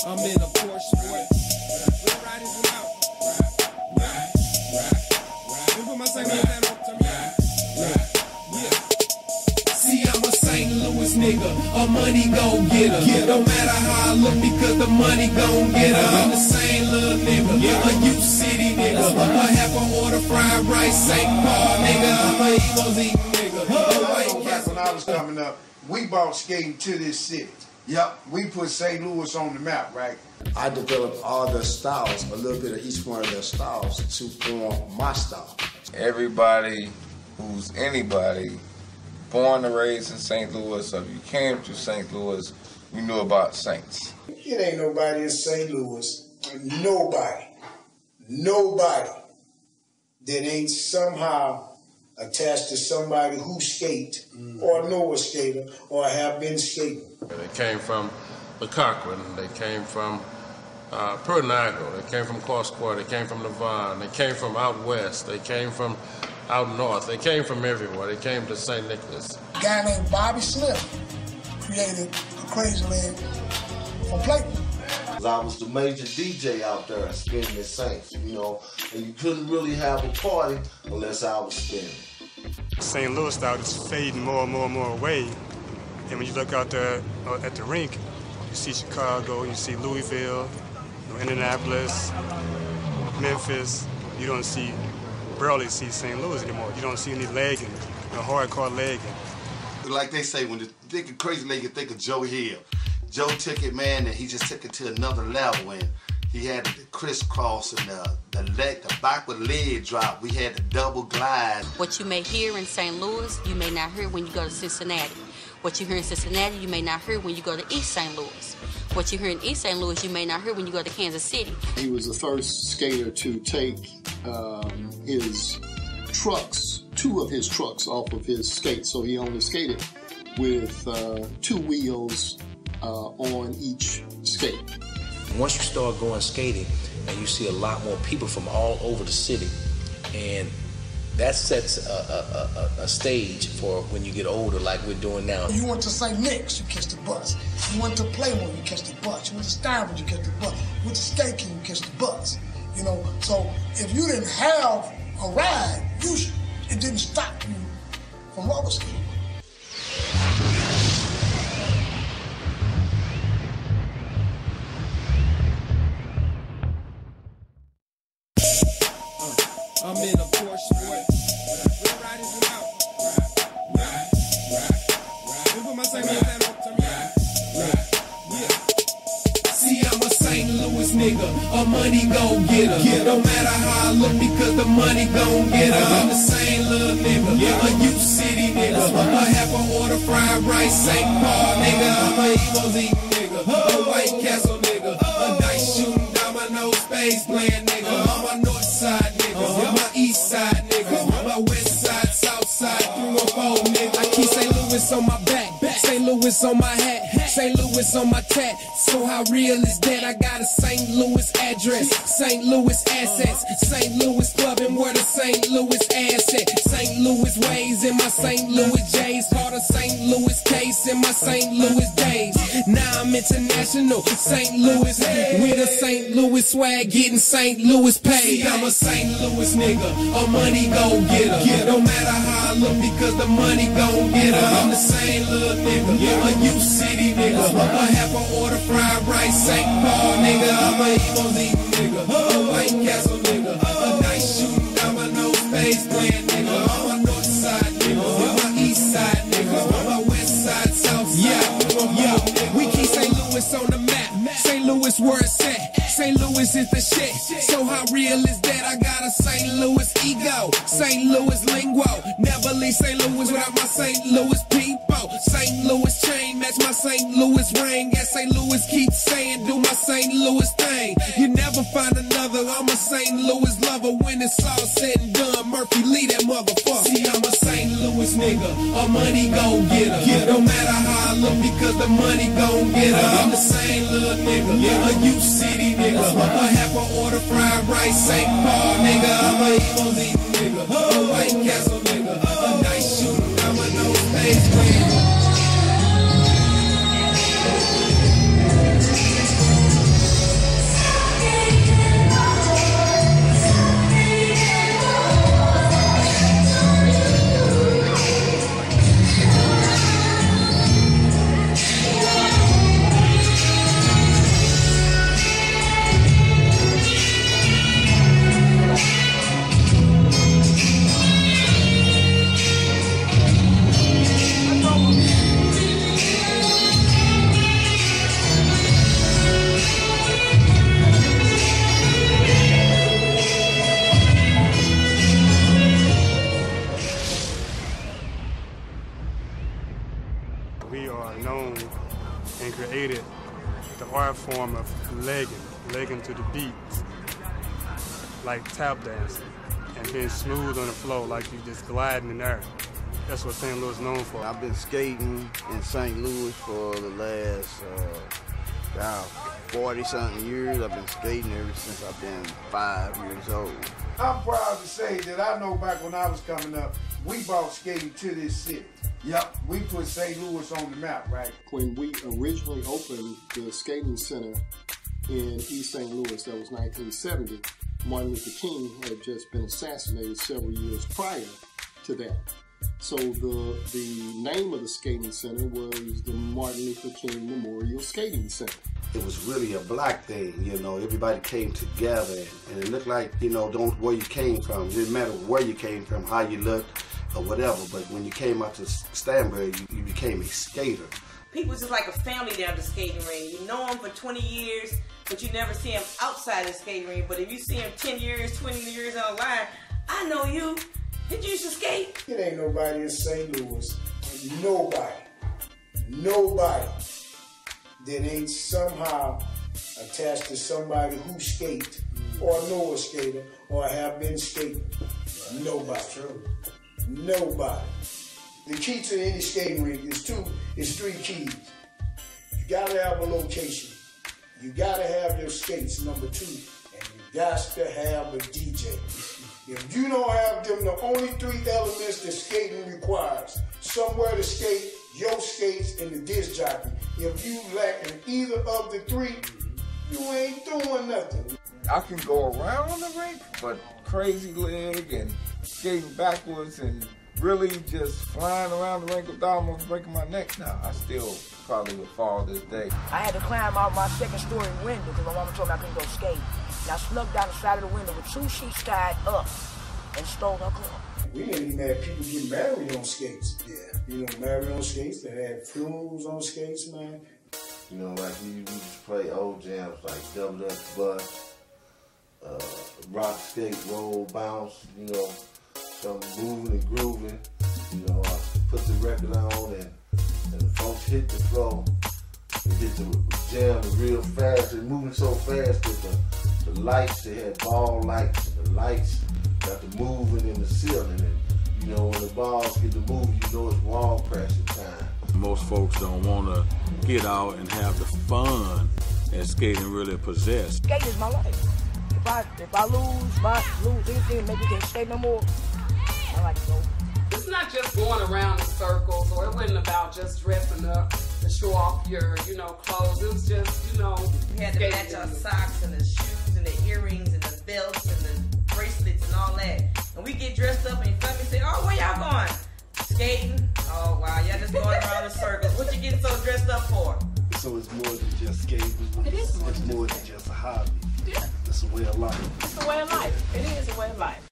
I'm in a Porsche, boy. We're riding them out. You put my second hand on to me. Yeah. See, I'm a St. Louis nigga, a money gon' get her. No matter how I look, because the money gon' get her. I'm the same little nigga, a U City nigga, a half a order fried rice, St. Paul nigga. I'm a Eagles eating nigga. Back when I was coming up, we brought skating to this city. Yep, we put St. Louis on the map, right? I developed all their styles, a little bit of each one of their styles to form my style. Everybody who's anybody, born and raised in St. Louis, or if you came to St. Louis, you knew about Saints. It ain't nobody in St. Louis, nobody that ain't somehow attached to somebody who skate or know a skater or have been skating. They came from the Cochran, they came from Pernago, they came from Crosscourt, they came from Levon, they came from out west, they came from out north, they came from everywhere, they came to St. Nicholas. A guy named Bobby Smith created a Crazy Leg from Playton. I was the major DJ out there spinning the Saints, you know, and you couldn't really have a party unless I was spinning. St. Louis style is fading more and more and more away. And when you look out there at the rink, you see Chicago, you see Louisville, Indianapolis, Memphis. You don't barely see St. Louis anymore. You don't see any legging, no hardcore legging. Like they say, when you think of Crazy Leg, you think of Joe Hill. Joe took it, man, and he just took it to another level. And he had the crisscross and the backward leg drop. We had the double glide. What you may hear in St. Louis, you may not hear when you go to Cincinnati. What you hear in Cincinnati, you may not hear when you go to East St. Louis. What you hear in East St. Louis, you may not hear when you go to Kansas City. He was the first skater to take his trucks, 2 of his trucks off of his skates. So he only skated with 2 wheels on each skate. Once you start going skating and you see a lot more people from all over the city, and that sets a stage for when you get older like we're doing now. You went to St. Nick's, you catch the bus. You went to Playmore, you catch the bus. You went to Steinford, you catch the bus. You went to Skate King, you catch the bus. You know, so if you didn't have a ride, it didn't stop you from roller skating. I'm in a Porsche, boy. We're riding them out. You put my second hand on to me. Yeah. See, I'm a St. Louis nigga, a money gon' get her. No matter how I look, because the money gon' get her. I'm the same little nigga, a U City nigga, a half a order fried rice, St. Paul nigga. I'm a Eagles eating nigga, a White Castle nigga, a dice shooting domino space playing nigga. I'm a north side nigga, my east side nigga, my west side, south side, 314 nigga. I keep St. Louis on my back, St. Louis on my hat, St. Louis on my tat. So how real is that? I got a St. Louis address, St. Louis assets, St. Louis clubbing where the St. Louis asset, St. Louis ways in my St. Louis J's, caught a St. Louis case in my St. Louis days. Now I'm international, St. Louis, with a St. Louis swag, getting St. Louis paid. I'm a St. Louis nigga, a money gon' get her. No matter how I look, because the money gon' get her. I'm the same little nigga, a U City nigga, a half a order fried rice, St. Paul nigga. I'm a Eagles eating nigga, a White Castle nigga, a dice shooting domino space playing nigga. I'm a north side nigga, my east side nigga, my west side, south side. We keep St. Louis on the map, St. Louis where it's at. St. Louis is the shit. So how real is that? I got a St. Louis ego, St. Louis lingo. Never leave St. Louis without my St. Louis people. St. Louis chain match my St. Louis ring. As St. Louis keep saying, do my St. Louis thing. You never find another. I'm a St. Louis lover. When it's all said and done, Murphy Lee that motherfucker. See, I'm a St. Louis nigga, a money gon' get her. No matter how I look, because the money gon' get her. I'm the same little nigga, a U City nigga, a half a order fried rice, St. Paul nigga. I'm a Eagles eating nigga, a White Castle nigga, a dice shooting domino space playing. created the art form of legging to the beat, like tap dancing, and being smooth on the floor, like you just gliding in there. That's what St. Louis is known for. I've been skating in St. Louis for the last 40-something years. I've been skating ever since I've been 5 years old. I'm proud to say that I know back when I was coming up, we brought skating to this city. Yep, we put St. Louis on the map, right? When we originally opened the skating center in East St. Louis, that was 1970, Martin Luther King had just been assassinated several years prior to that. So the name of the skating center was the Martin Luther King Memorial Skating Center. It was really a black thing, you know. Everybody came together, and it looked like, you know, where you came from. It didn't matter where you came from, how you looked, or whatever. But when you came out to Stanbury, you became a skater. People just like a family down the skating ring. You know them for 20 years, but you never see them outside the skating ring. But if you see them 10 years, 20 years on the line, I know you. Did you used to skate? It ain't nobody in St. Louis, nobody that ain't somehow attached to somebody who skate or know a skater or have been skating. Nobody. Nobody. The key to any skating rink is three keys. You gotta have a location. You gotta have your skates, number 2. And you got to have a DJ. If you don't have them, the only 3 elements that skating requires, somewhere to skate, your skates, and the disc jockey. If you lack in either of the 3, you ain't doing nothing. I can go around the rink, but crazy leg and skating backwards and really just flying around the rink without almost breaking my neck. Now, I still probably would fall this day. I had to climb out my 2nd story window because my mama told me I couldn't go skate. And I snuck down the side of the window with 2 sheets tied up and stole her car. We didn't even have people get married on skates. Yeah. You know, married on skates, they had funerals on skates, man. You know, like we used to play old jams like Double Dutch Bus, rock, skate, roll, bounce, you know, some moving and grooving. You know, I put the record on and the folks hit the floor. They hit the jam real fast. They're moving so fast that the lights, they had ball lights, and the lights got the moving in the ceiling. And, you know, when the balls get to move, you know it's wall pressure time. Most folks don't want to get out and have the fun that skating really possesses. Skate is my life. If I lose anything, maybe can't skate no more. I like to go. It's not just going around in circles, or it wasn't about just dressing up to show off your, clothes. It was just, We had to match our socks and the shoes and the earrings and the belts and the bracelets and all that. And we get dressed up and family say, "Oh, where y'all going? Skating? Oh, wow, y'all just going around in circles. What you getting so dressed up for?" So it's more than just skating. It is more It's more than just a hobby. Yeah. It's a way of life. It's a way of life. It is a way of life.